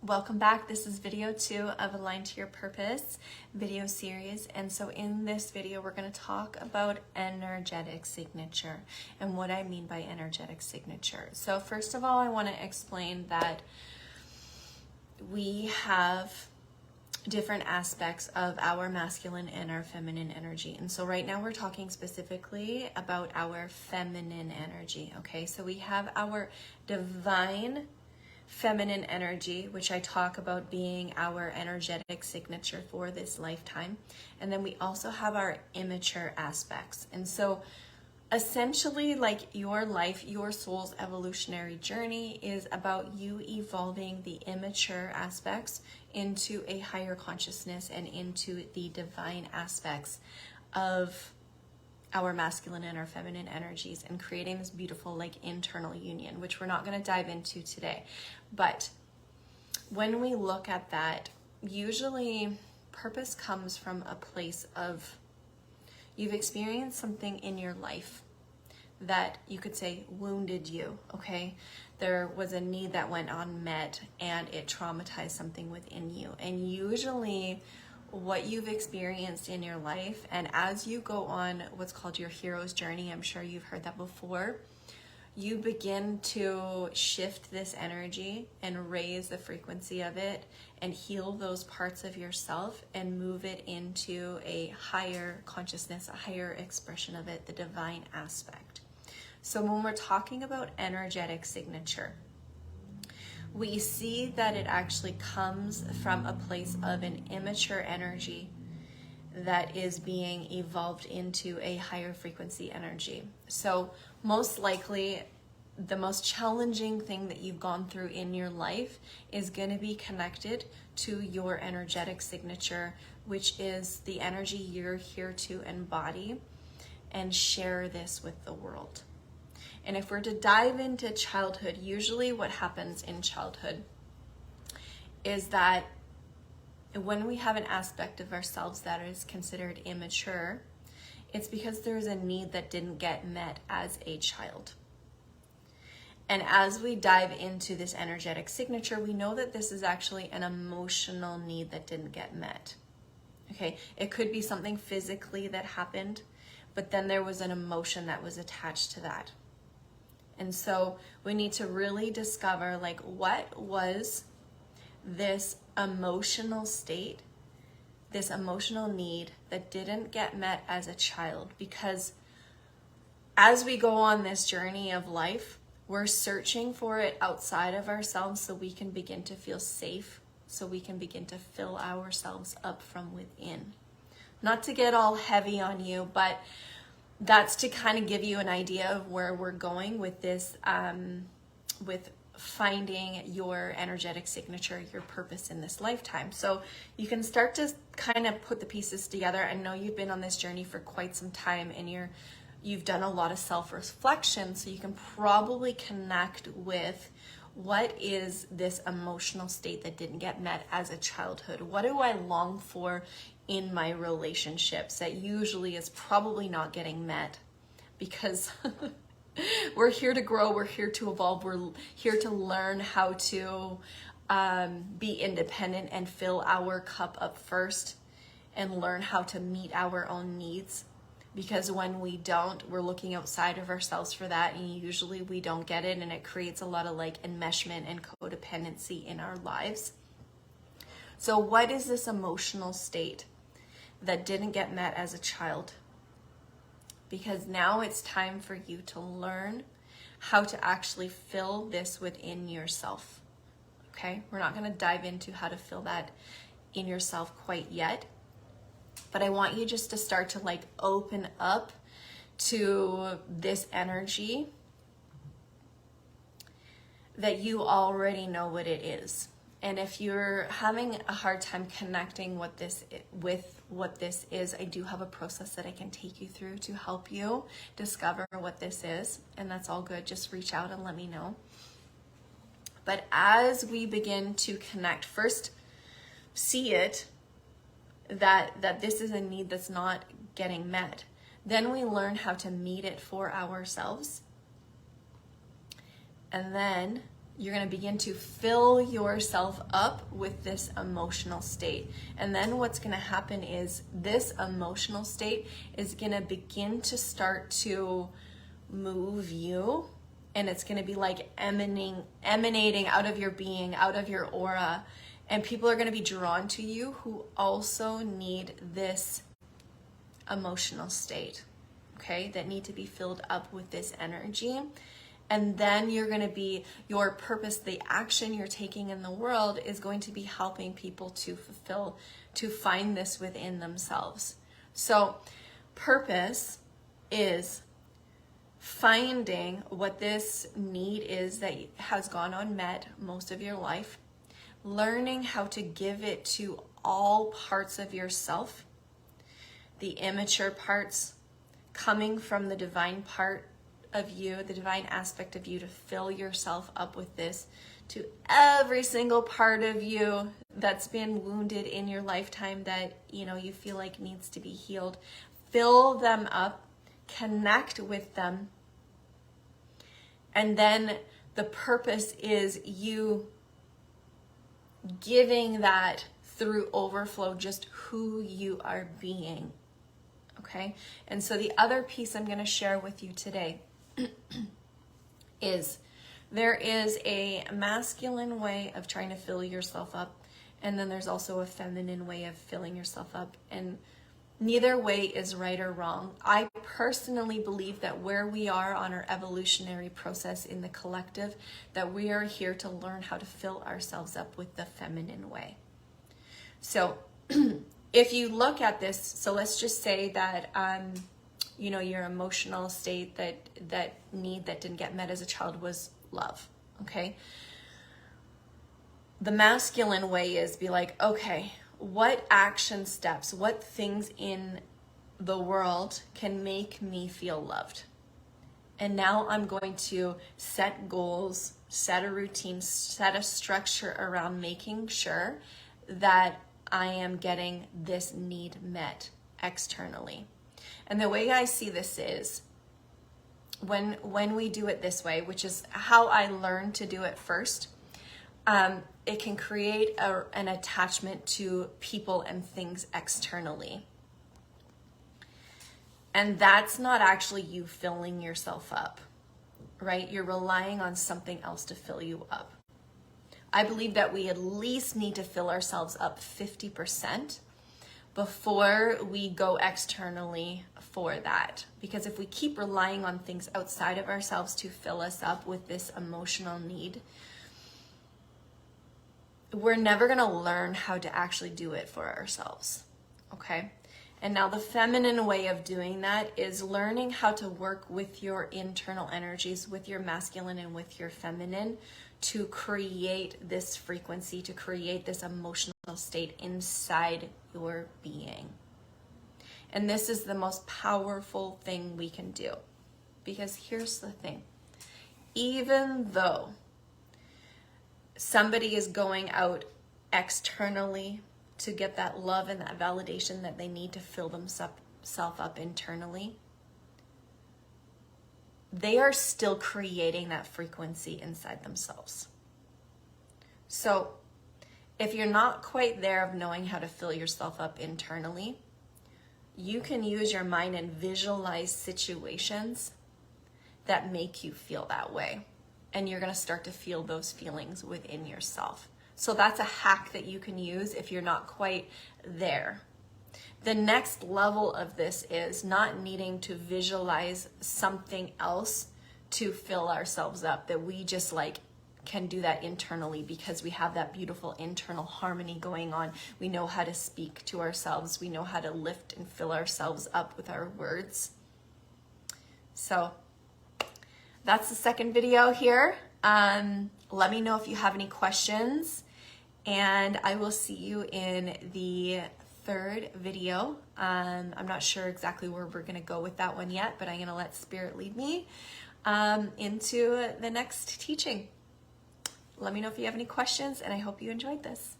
Welcome back. This is video 2 of Align to Your Purpose video series. And so in this video, we're going to talk about energetic signature and what I mean by energetic signature. So first of all, I want to explain that we have different aspects of our masculine and our feminine energy. And so right now we're talking specifically about our feminine energy. Okay, so we have our divine feminine energy, which I talk about being our energetic signature for this lifetime. And then we also have our immature aspects. And so essentially, like your life, your soul's evolutionary journey is about you evolving the immature aspects into a higher consciousness and into the divine aspects of our masculine and our feminine energies, and creating this beautiful like internal union, which we're not going to dive into today. But when we look at that, usually purpose comes from a place of you've experienced something in your life that you could say wounded you, okay? There was a need that went unmet and it traumatized something within you. And usually what you've experienced in your life, and as you go on what's called your hero's journey, I'm sure you've heard that before, you begin to shift this energy and raise the frequency of it and heal those parts of yourself and move it into a higher consciousness, a higher expression of it, the divine aspect. So when we're talking about energetic signature, we see that it actually comes from a place of an immature energy that is being evolved into a higher frequency energy. So most likely, the most challenging thing that you've gone through in your life is going to be connected to your energetic signature, which is the energy you're here to embody and share this with the world. And if we're to dive into childhood, usually what happens in childhood is that when we have an aspect of ourselves that is considered immature, it's because there's a need that didn't get met as a child. And as we dive into this energetic signature, we know that this is actually an emotional need that didn't get met. Okay, it could be something physically that happened, but then there was an emotion that was attached to that. And so we need to really discover, like, what was this emotional state, this emotional need that didn't get met as a child? Because as we go on this journey of life, we're searching for it outside of ourselves so we can begin to feel safe, so we can begin to fill ourselves up from within. Not to get all heavy on you, but that's to kind of give you an idea of where we're going with this, with finding your energetic signature, your purpose in this lifetime. So you can start to kind of put the pieces together. I know you've been on this journey for quite some time and you've done a lot of self-reflection, so you can probably connect with what is this emotional state that didn't get met as a childhood? What do I long for in my relationships that usually is probably not getting met? Because we're here to grow, we're here to evolve, we're here to learn how to be independent and fill our cup up first and learn how to meet our own needs. Because when we don't, we're looking outside of ourselves for that, and usually we don't get it, and it creates a lot of like enmeshment and codependency in our lives. So what is this emotional state that didn't get met as a child? Because now it's time for you to learn how to actually fill this within yourself. Okay? We're not going to dive into how to fill that in yourself quite yet. But I want you just to start to like open up to this energy that you already know what it is. And if you're having a hard time connecting with what this is, I do have a process that I can take you through to help you discover what this is. And that's all good. Just reach out and let me know. But as we begin to connect, first see it, that this is a need that's not getting met. Then we learn how to meet it for ourselves. And then you're going to begin to fill yourself up with this emotional state. And then what's going to happen is this emotional state is going to begin to start to move you, and it's going to be like emanating out of your being, out of your aura. And people are going to be drawn to you who also need this emotional state, okay, that need to be filled up with this energy. And then you're going to be, your purpose, the action you're taking in the world is going to be helping people to fulfill, to find this within themselves. So purpose is finding what this need is that has gone unmet most of your life, learning how to give it to all parts of yourself, the immature parts, coming from the divine part of you, the divine aspect of you, to fill yourself up with this, to every single part of you that's been wounded in your lifetime that, you know, you feel like needs to be healed. Fill them up, connect with them, and then the purpose is you giving that through overflow, just who you are being. Okay? And so the other piece I'm going to share with you today is there is a masculine way of trying to fill yourself up, and then there's also a feminine way of filling yourself up, and neither way is right or wrong. I personally believe that where we are on our evolutionary process in the collective, that we are here to learn how to fill ourselves up with the feminine way. So if you look at this, so let's just say that you know, your emotional state, that need that didn't get met as a child was love, okay? The masculine way is be like, okay, what action steps, what things in the world can make me feel loved? And now I'm going to set goals, set a routine, set a structure around making sure that I am getting this need met externally. And the way I see this is when we do it this way, which is how I learned to do it first, it can create an attachment to people and things externally. And that's not actually you filling yourself up, right? You're relying on something else to fill you up. I believe that we at least need to fill ourselves up 50% before we go externally for that. Because if we keep relying on things outside of ourselves to fill us up with this emotional need, we're never going to learn how to actually do it for ourselves, okay? And now the feminine way of doing that is learning how to work with your internal energies, with your masculine and with your feminine, to create this frequency, to create this emotional state inside your being. And this is the most powerful thing we can do. Because here's the thing. Even though somebody is going out externally to get that love and that validation that they need to fill themselves up internally, they are still creating that frequency inside themselves. So if you're not quite there of knowing how to fill yourself up internally, you can use your mind and visualize situations that make you feel that way. And you're going to start to feel those feelings within yourself. So that's a hack that you can use if you're not quite there. The next level of this is not needing to visualize something else to fill ourselves up, that we just like can do that internally because we have that beautiful internal harmony going on. We know how to speak to ourselves. We know how to lift and fill ourselves up with our words. So that's the second video here. Let me know if you have any questions, and I will see you in the third video. I'm not sure exactly where we're going to go with that one yet, but I'm going to let Spirit lead me into the next teaching. Let me know if you have any questions, and I hope you enjoyed this.